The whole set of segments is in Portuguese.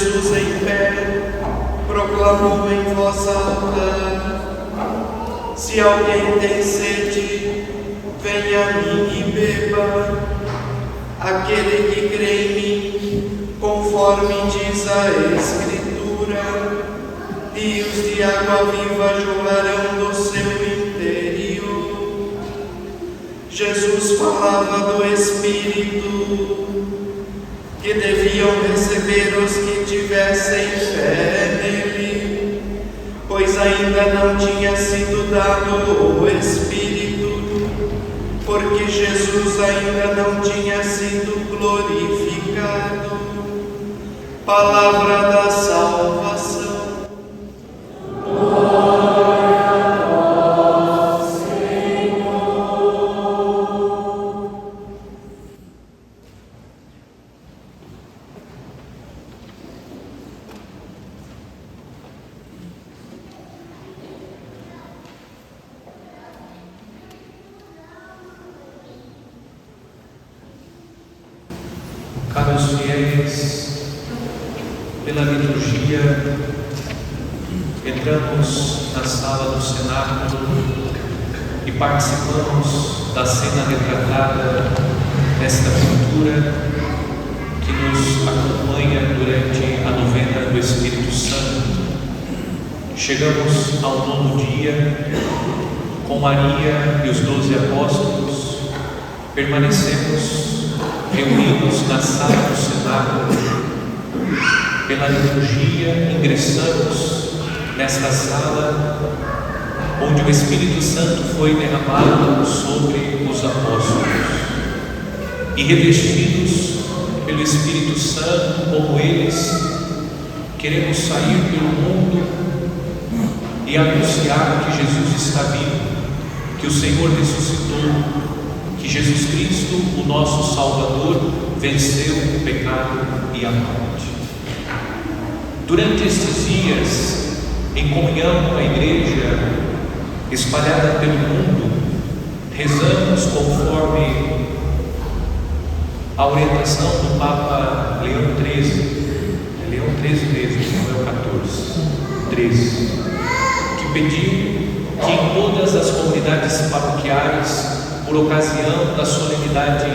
Jesus em pé proclamou em voz alta: se alguém tem sede, venha a mim e beba. Aquele que crê em mim, conforme diz a Escritura, rios de água viva jorrarão do seu interior. Jesus falava do Espírito que deviam receber os que tivessem fé nele, pois ainda não tinha sido dado o Espírito, porque Jesus ainda não tinha sido glorificado. Palavra da salvação. Caros fiéis, pela liturgia entramos na sala do cenáculo e participamos da cena retratada nesta pintura que nos acompanha durante a novena do Espírito Santo. Chegamos ao 9º dia, com Maria e os 12 apóstolos, permanecemos reunidos na sala do cenáculo. Pela liturgia ingressamos nesta sala onde o Espírito Santo foi derramado sobre os apóstolos, e revestidos pelo Espírito Santo como eles, queremos sair pelo mundo e anunciar que Jesus está vivo, que o Senhor ressuscitou, que Jesus Cristo, o nosso Salvador, venceu o pecado e a morte. Durante estes dias, em comunhão com a Igreja espalhada pelo mundo, rezamos conforme a orientação do Papa Leão XIII, Leão XIII mesmo, não é o 13, que pediu que em todas as comunidades paroquiais, por ocasião da solenidade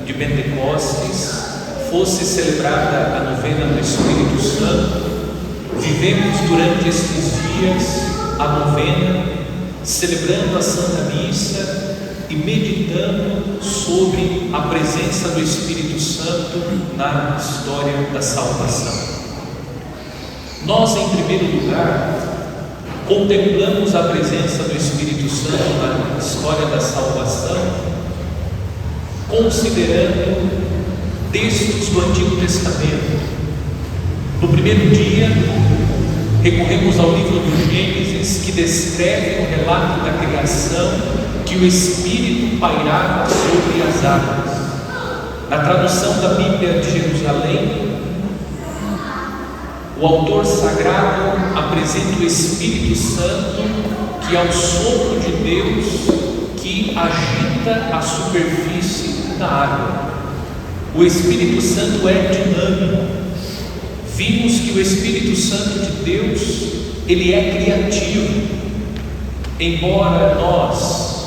de Pentecostes, fosse celebrada a novena do Espírito Santo. Vivemos durante estes dias a novena, celebrando a Santa Missa e meditando sobre a presença do Espírito Santo na história da salvação. Nós, em primeiro lugar, contemplamos a presença do Espírito Santo na história da salvação, considerando textos do Antigo Testamento. No primeiro dia, recorremos ao livro do Gênesis, que descreve o relato da criação, que o Espírito pairava sobre as águas. Na tradução da Bíblia de Jerusalém, o autor sagrado apresenta o Espírito Santo, que é o sopro de Deus que agita a superfície da água. O Espírito Santo é dinâmico. Vimos que o Espírito Santo de Deus, ele é criativo. Embora nós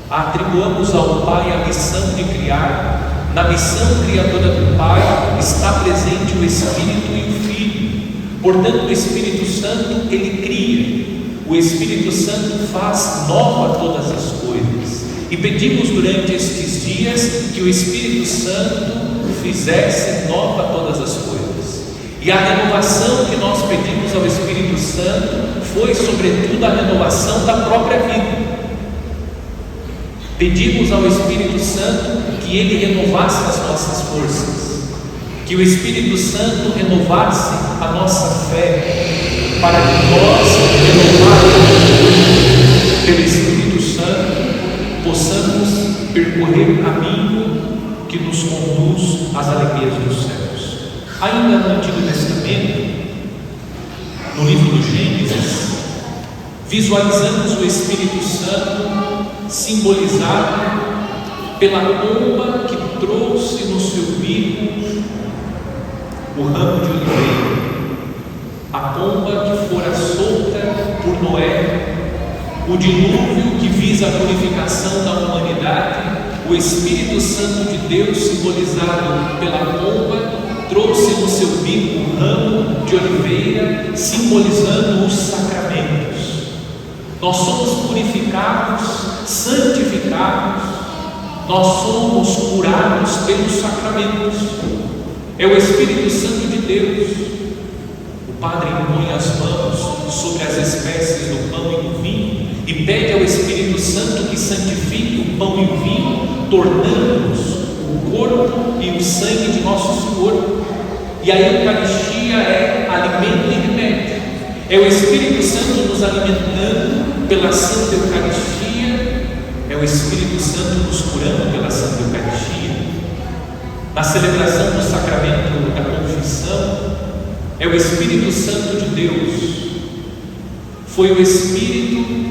atribuamos ao Pai a missão de criar, na missão criadora do Pai está presente o Espírito e o Filho. Portanto, o Espírito Santo, ele cria. O Espírito Santo faz nova todas as coisas. E pedimos durante estes dias que o Espírito Santo fizesse nova todas as coisas. E a renovação que nós pedimos ao Espírito Santo foi, sobretudo, a renovação da própria vida. Pedimos ao Espírito Santo que ele renovasse as nossas forças, que o Espírito Santo renovasse a nossa fé, para que nós, renovados pelo Espírito Santo, possamos percorrer o caminho que nos conduz às alegrias dos céus. Ainda no Antigo Testamento, no livro do Gênesis, visualizamos o Espírito Santo simbolizado pela pomba que trouxe no seu bico o ramo de oliveira, a pomba que fora solta por Noé, o dilúvio que visa a purificação da humanidade, o Espírito Santo de Deus, simbolizado pela pomba, trouxe no seu bico um ramo de oliveira, simbolizando os sacramentos. Nós somos purificados, santificados, nós somos curados pelos sacramentos. É o Espírito Santo de Deus. O Padre impõe as mãos sobre as espécies do pão e do vinho e pede ao Espírito Santo que santifique o pão e o vinho, tornando-nos o corpo e o sangue de nosso Senhor. E a Eucaristia é alimento e remédio. É o Espírito Santo nos alimentando pela Santa Eucaristia, é o Espírito Santo nos curando pela Santa Eucaristia. Na celebração do sacramento da confissão, é o Espírito Santo de Deus. Foi o Espírito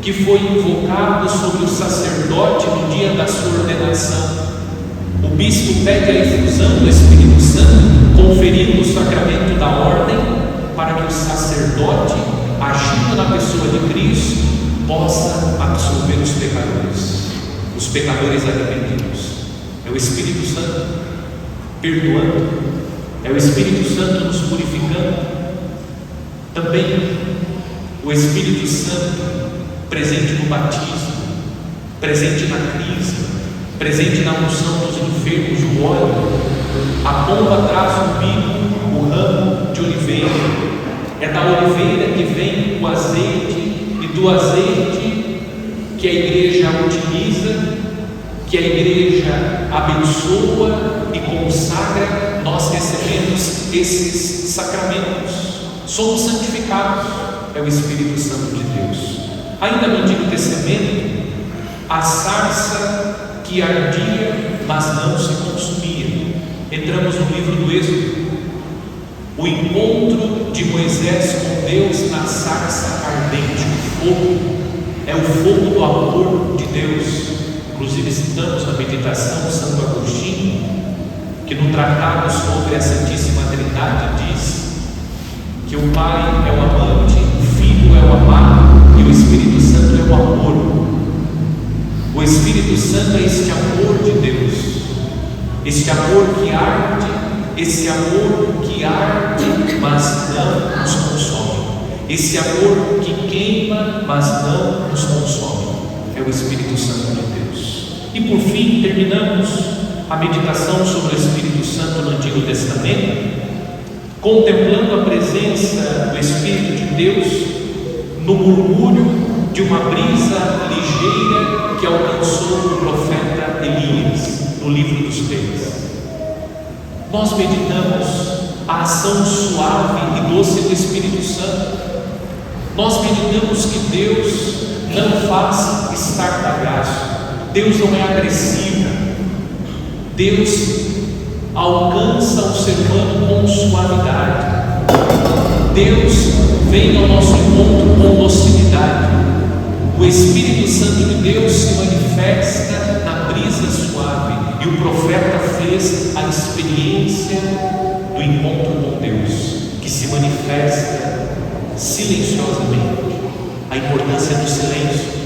que foi invocado sobre o sacerdote no dia da sua ordenação. O bispo pede a efusão do Espírito Santo, conferindo o sacramento da ordem, para que o sacerdote, agindo na pessoa de Cristo, possa absolver os pecadores arrependidos. É o Espírito Santo perdoando, é o Espírito Santo nos purificando. Também o Espírito Santo presente no batismo, presente na crisma, presente na unção dos enfermos, o óleo. A pomba traz no bico o ramo de oliveira. É da oliveira que vem o azeite, e do azeite que a igreja utiliza, que a igreja abençoa e consagra, nós recebemos esses sacramentos. Somos santificados, é o Espírito Santo de Deus. Ainda no Antigo Testamento, a sarça que ardia, mas não se consumia. Entramos no livro do Êxodo. O encontro de Moisés com Deus na sarça ardente, o fogo, é o fogo do amor de Deus. Inclusive citamos na meditação Santo Agostinho, que no tratado sobre a Santíssima Trindade diz que o Pai é o amante, o Filho é o amado e o Espírito Santo é o amor. O Espírito Santo é este amor de Deus, este amor que arde, esse amor que arde, mas não nos consome, esse amor que queima, mas não nos consome. É o Espírito Santo de Deus. E por fim, terminamos a meditação sobre o Espírito Santo no Antigo Testamento, contemplando a presença do Espírito de Deus no murmúrio de uma brisa ligeira que alcançou o profeta Elias no livro dos Reis. Nós meditamos a ação suave e doce do Espírito Santo. Nós meditamos que Deus não faz estardalhaço, Deus não é agressivo, Deus alcança o ser humano com suavidade. Deus vem ao nosso encontro com docilidade. O Espírito Santo de Deus se manifesta na brisa suave, e o profeta fez a experiência do encontro com Deus, que se manifesta silenciosamente. A importância do silêncio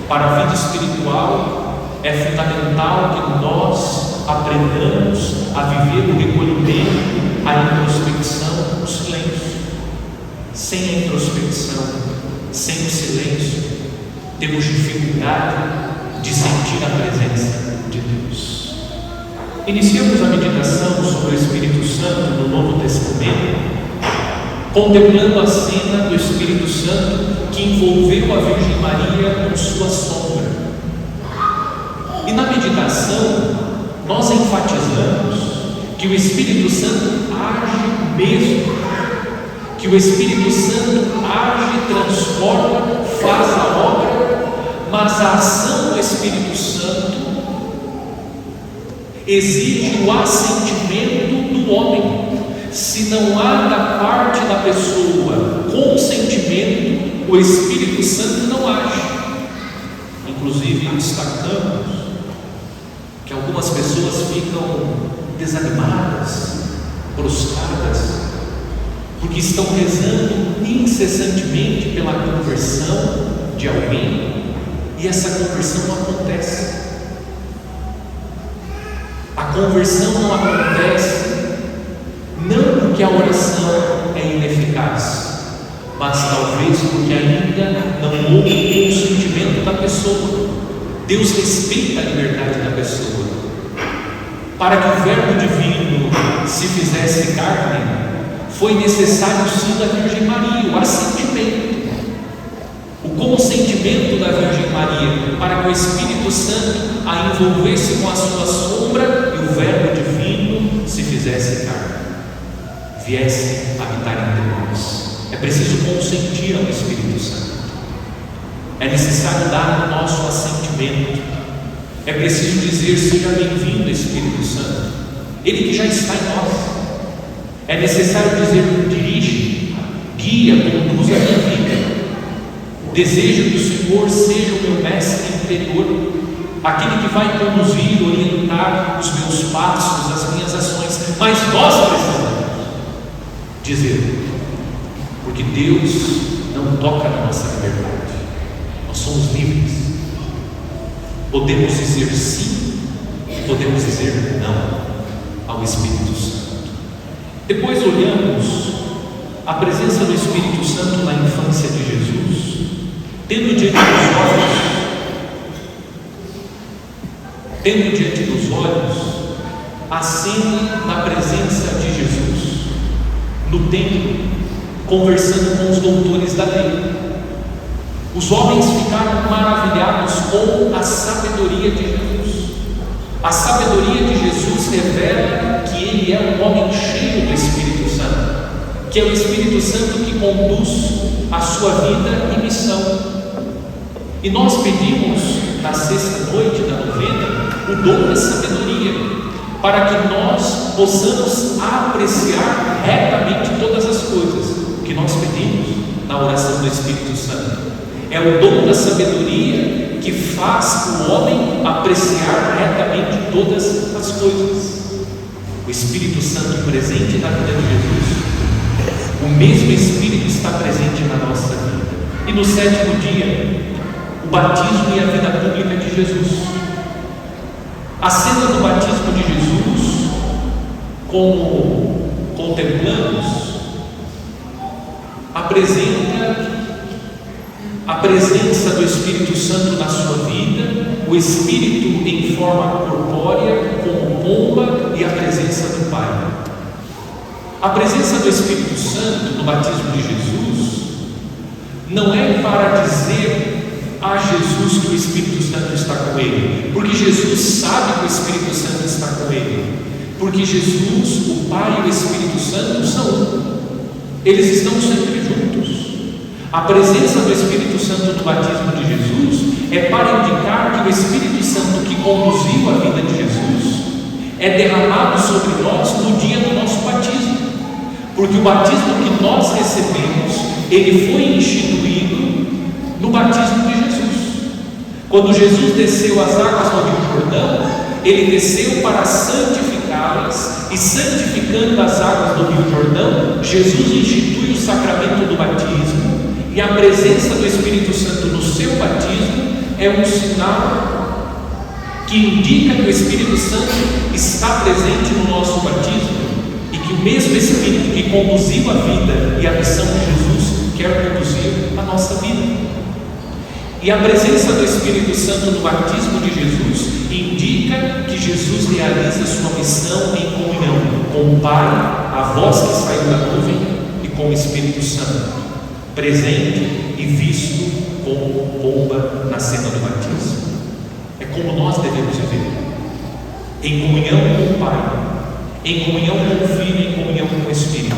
para a vida espiritual é fundamental que nós aprendamos a viver o recolhimento, a introspecção, o silêncio. Sem a introspecção, sem o silêncio, temos dificuldade de sentir a presença de Deus. Iniciamos a meditação sobre o Espírito Santo no Novo Testamento, contemplando a cena do Espírito Santo que envolveu a Virgem Maria com sua sombra. E na meditação, nós enfatizamos que o Espírito Santo age mesmo, que o Espírito Santo age, transforma, faz a obra, mas a ação do Espírito Santo exige o assentimento do homem. Se não há da parte da pessoa consentimento, o Espírito Santo não age. Inclusive destacamos que algumas pessoas ficam desanimadas, prostradas, porque estão rezando incessantemente pela conversão de alguém, e essa conversão não acontece. A conversão não acontece não porque a oração é ineficaz, mas talvez porque ainda não houve o consentimento da pessoa. Deus respeita a liberdade da pessoa. Para que o Verbo divino se fizesse carne, foi necessário sim da Virgem Maria, o assentimento, o consentimento da Virgem Maria, para que o Espírito Santo a envolvesse com a sua sombra e o Verbo divino se fizesse carne, viesse habitar entre nós. É preciso consentir ao Espírito Santo, é necessário dar o nosso assentimento, é preciso dizer: seja bem-vindo, Espírito Santo, Ele que já está em nós. É necessário dizer: dirige, guia, conduz a minha vida. Desejo que o Senhor seja o meu mestre interior, aquele que vai conduzir, orientar os meus passos, as minhas ações. Mas nós precisamos dizer, porque Deus não toca na nossa liberdade, nós somos livres. Podemos dizer sim e podemos dizer não ao Espírito Santo. Depois olhamos a presença do Espírito Santo na infância de Jesus, tendo diante dos olhos a cena da presença de Jesus no templo, conversando com os doutores da lei. Os homens ficaram maravilhados com a sabedoria de Jesus. A sabedoria de Jesus revela que Ele é um homem cheio do Espírito Santo, que é o Espírito Santo que conduz a sua vida e missão. E nós pedimos na sexta noite da novena o dom da sabedoria, para que nós possamos apreciar retamente todas as coisas. O que nós pedimos na oração do Espírito Santo é o dom da sabedoria que faz o homem apreciar retamente todas as coisas. O Espírito Santo presente na vida de Jesus, o mesmo Espírito está presente na nossa vida. E no sétimo dia, o batismo e a vida pública de Jesus. A cena do batismo de Jesus, como contemplamos, apresenta a presença do Espírito Santo na sua vida, o Espírito em forma corpórea, como pomba, e a presença do Pai. A presença do Espírito Santo no batismo de Jesus não é para dizer a Jesus que o Espírito Santo está com ele, porque Jesus sabe que o Espírito Santo está com ele, porque Jesus, o Pai e o Espírito Santo são um, eles estão sempre juntos. A presença do Espírito Santo no batismo de Jesus é para indicar que o Espírito Santo que conduziu a vida de Jesus é derramado sobre nós no dia do nosso batismo, porque o batismo que nós recebemos, ele foi instituído no batismo de Jesus. Quando Jesus desceu as águas do Rio Jordão, ele desceu para santificá-las, e santificando as águas do Rio Jordão, Jesus institui o sacramento do batismo, e a presença do Espírito Santo no seu batismo é um sinal que indica que o Espírito Santo está presente no nosso batismo, e que o mesmo Espírito que conduziu a vida e a missão de Jesus quer conduzir a nossa vida. E a presença do Espírito Santo no batismo de Jesus indica que Jesus realiza sua missão em comunhão com o Pai, a voz que saiu da nuvem, e com o Espírito Santo, presente e visto como pomba na cena do batismo. É como nós devemos viver, em comunhão com o Pai, em comunhão com o Filho, em comunhão com o Espírito,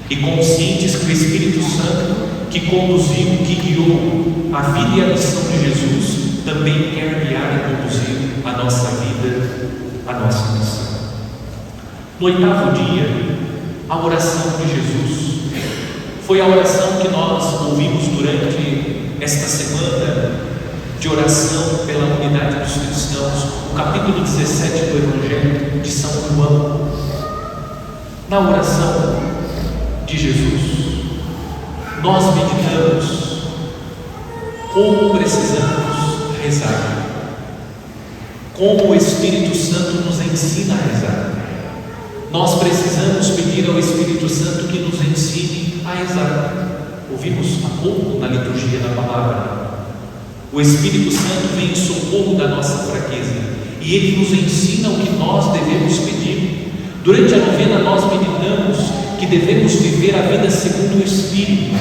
e conscientes que o Espírito Santo que conduziu, que guiou a vida e a missão de Jesus, também quer guiar e conduzir a nossa vida, a nossa missão. No oitavo dia, a oração de Jesus foi a oração que nós ouvimos durante esta semana de oração pela unidade dos cristãos, o capítulo 17 do Evangelho de São João. Na oração de Jesus, nós meditamos como precisamos rezar, como o Espírito Santo nos ensina a rezar. Nós precisamos pedir ao Espírito Santo que nos ensine a rezar. Ouvimos há pouco na liturgia da palavra. O Espírito Santo vem em socorro da nossa fraqueza e Ele nos ensina o que nós devemos pedir. Durante a novena nós meditamos que devemos viver a vida segundo o Espírito.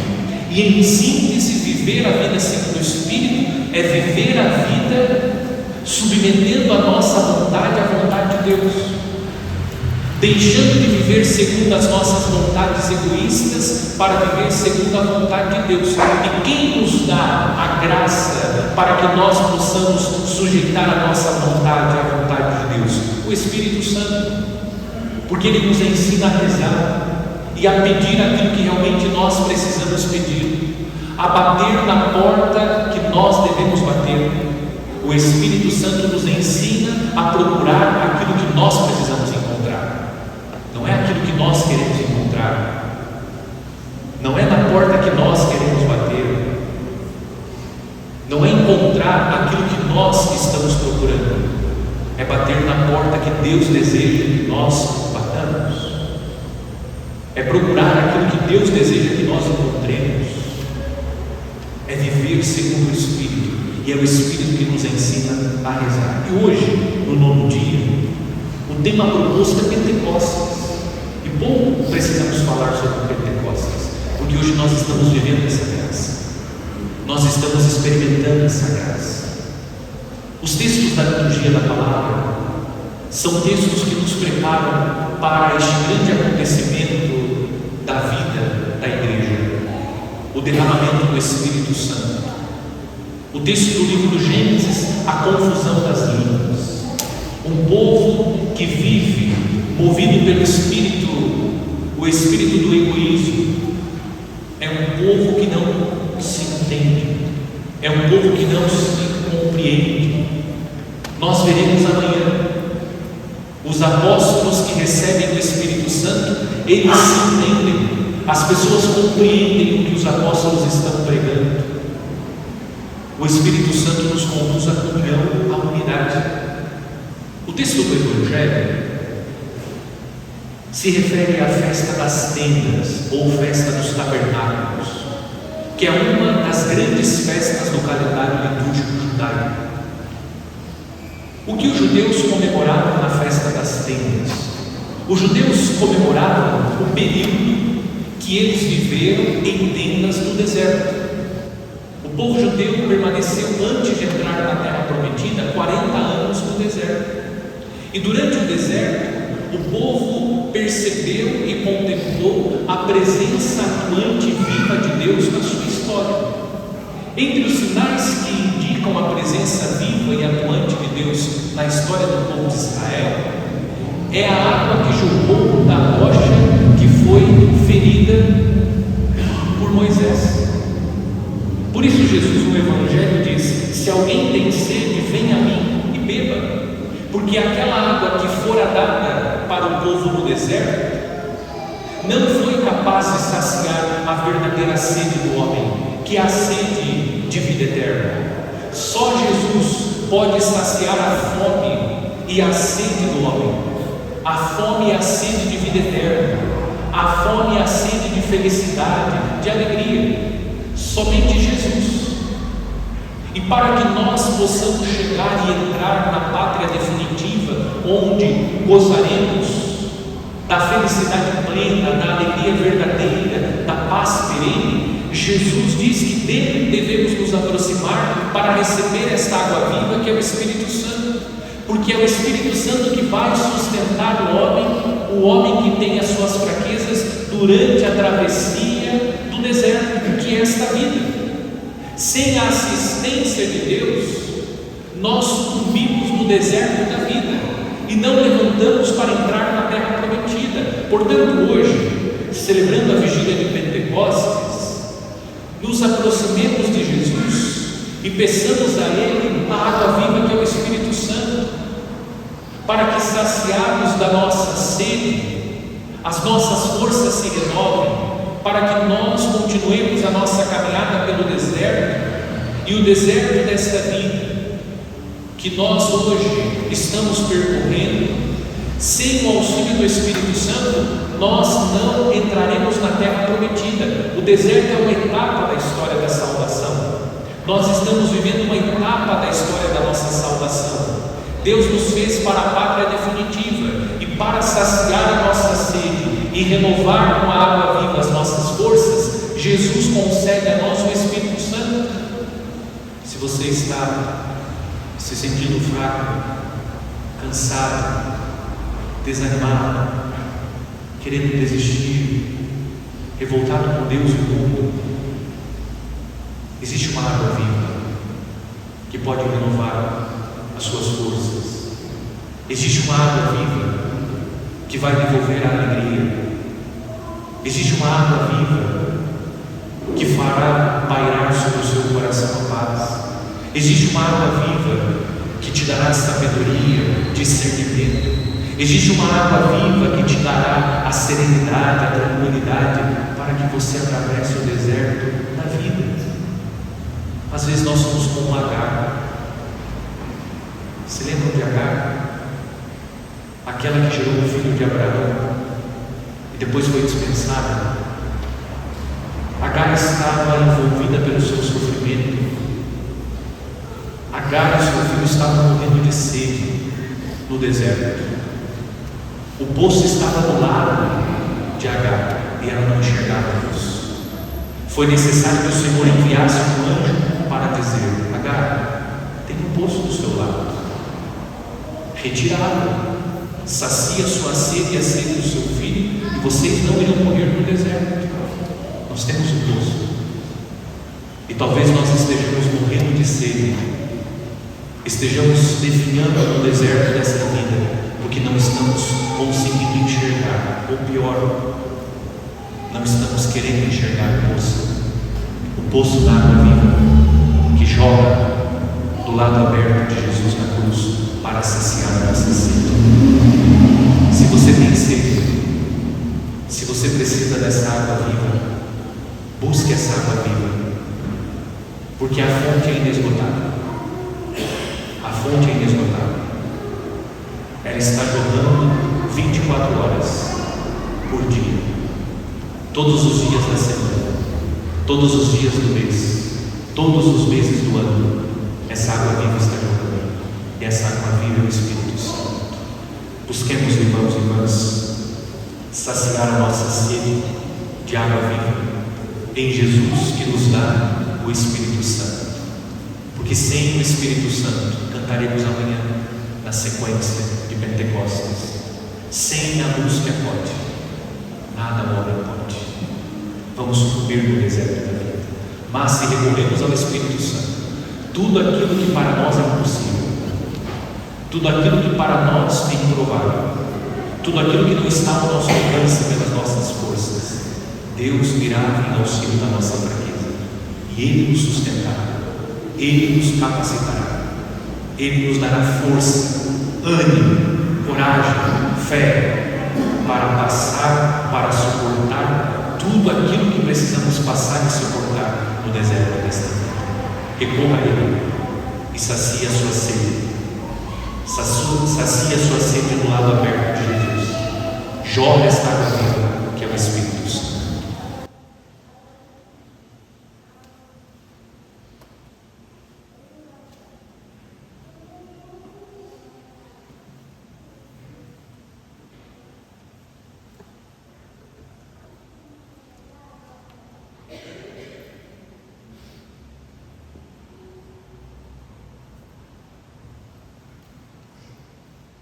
E em síntese, viver a vida segundo o Espírito é viver a vida submetendo a nossa vontade à vontade de Deus, deixando de viver segundo as nossas vontades egoístas para viver segundo a vontade de Deus. E quem nos dá a graça para que nós possamos sujeitar a nossa vontade à vontade de Deus? O Espírito Santo, porque Ele nos ensina a rezar e a pedir aquilo que realmente nós precisamos pedir, a bater na porta que nós devemos bater. O Espírito Santo nos ensina a procurar aquilo que nós precisamos encontrar. Não é aquilo que nós queremos encontrar, não é na porta que nós queremos bater, não é encontrar aquilo que nós estamos procurando, é bater na porta que Deus deseja que nós batamos, é procurar aquilo que Deus deseja que nós encontremos, é viver segundo o Espírito, e é o Espírito que nos ensina a rezar. E hoje, no 9º dia, o tema proposto é Pentecostes. E pouco precisamos falar sobre Pentecostes, porque hoje nós estamos vivendo essa graça, nós estamos experimentando essa graça. Os textos da liturgia da palavra são textos que nos preparam para este grande acontecimento da vida da igreja, o derramamento do Espírito Santo. O texto do livro do Gênesis, a confusão das línguas. Um povo que vive movido pelo Espírito, o Espírito do egoísmo. É um povo que não se entende, é um povo que não se compreende. Nós veremos amanhã os apóstolos que recebem o Espírito Santo, eles se entendem, as pessoas compreendem o que os apóstolos estão pregando. O Espírito Santo nos conduz à comunhão, à unidade. O texto do Evangelho se refere à festa das tendas, ou festa dos tabernáculos, que é uma das grandes festas do calendário litúrgico judaico. O que os judeus comemoravam na festa das tendas? Os judeus comemoravam o período que eles viveram em tendas no deserto. O povo judeu permaneceu, antes de entrar na terra prometida, 40 anos no deserto. E durante o deserto, o povo percebeu e contemplou a presença atuante e viva de Deus na sua história. Entre os sinais que indicam a presença viva e atuante de Deus na história do povo de Israel, é a água que jorrou da rocha que foi ferida por Moisés. Por isso Jesus no Evangelho diz: se alguém tem sede, venha a mim e beba. Porque aquela água que fora dada para o povo no deserto não foi capaz de saciar a verdadeira sede do homem, que é a sede de vida eterna. Só Jesus pode saciar a fome e a sede do homem, a fome e a sede de vida eterna, a fome e a sede de felicidade, de alegria. Somente Jesus. E para que nós possamos chegar e entrar na pátria definitiva, onde gozaremos da felicidade plena, da alegria verdadeira, da paz perene, Jesus diz que dele devemos nos aproximar para receber esta água viva que é o Espírito Santo, porque é o Espírito Santo que vai sustentar o homem que tem as suas fraquezas durante a travessia do deserto, que é esta vida. Sem a assistência de Deus, nós sucumbimos no deserto da vida e não levantamos para entrar na terra prometida. Portanto, hoje, celebrando a vigília de Pentecostes, nos aproximemos de Jesus e peçamos a Ele a água viva que é o Espírito Santo, para que, saciados da nossa sede, as nossas forças se renovem, para que nós continuemos a nossa caminhada pelo deserto, e o deserto desta vida que nós hoje estamos percorrendo, sem o auxílio do Espírito Santo, nós não entraremos na terra prometida. O deserto é uma etapa da história da salvação. Nós estamos vivendo uma etapa da história da nossa salvação. Deus nos fez para a pátria definitiva, e para saciar a nossa sede e renovar com a água viva as nossas forças, Jesus concede a nós o Espírito Santo. Se você está se sentindo fraco, cansado, desanimado, querendo desistir, revoltado com Deus e o mundo, existe uma água viva que pode renovar as suas forças. Existe uma água viva que vai devolver a alegria. Existe uma água viva que fará pairar sobre o seu coração a paz. Existe uma água viva que te dará sabedoria, discernimento. Existe uma água viva que te dará a serenidade, a tranquilidade, para que você atravesse o deserto da vida. Às vezes nós somos como Agar. Se lembram de Agar? Aquela que gerou o filho de Abraão e depois foi dispensada. Agar estava envolvida pelo seu sofrimento. Agar e seu filho estavam morrendo de sede no deserto. O poço estava do lado de Agar e ela não enxergava isso. Foi necessário que o Senhor enviasse um anjo para dizer: Agar, tem um poço do seu lado, retira a água, sacia sua sede e a sede do seu filho, e vocês não irão morrer no deserto. Nós temos um poço, e talvez nós estejamos morrendo de sede, estejamos definhando no deserto dessa vida, porque não estamos conseguindo enxergar, ou pior, não estamos querendo enxergar o poço da água viva que joga do lado aberto de Jesus na cruz para saciar a nossa sede. Se você tem sede, se você precisa dessa água viva, busque essa água viva, porque a fonte é inesgotável. A fonte é inesgotável. Ela está jorrando 24 horas por dia, todos os dias da semana, todos os dias do mês, todos os meses do ano. Essa água viva está jorrando, e essa água viva é o Espírito Santo. Busquemos, irmãos e irmãs, saciar a nossa sede de água viva em Jesus, que nos dá o Espírito Santo, porque sem o Espírito Santo, cantaremos amanhã na sequência de Pentecostes, sem a luz que acode, nada o homem pode. Vamos sucumbir no deserto da vida, mas se recorremos ao Espírito Santo, tudo aquilo que para nós é impossível, tudo aquilo que para nós é improvável, tudo aquilo que não está ao nosso alcance pelas nossas forças, Deus virá em auxílio da nossa fraqueza, e Ele nos sustentará, Ele nos capacitará, Ele nos dará força, ânimo, coragem, fé, para passar, para suportar tudo aquilo que precisamos passar e suportar no deserto desta vida. Recorra a Ele e sacia a sua sede, sacia a sua sede no lado aberto de Jesus. Joga esta água viva que é o Espírito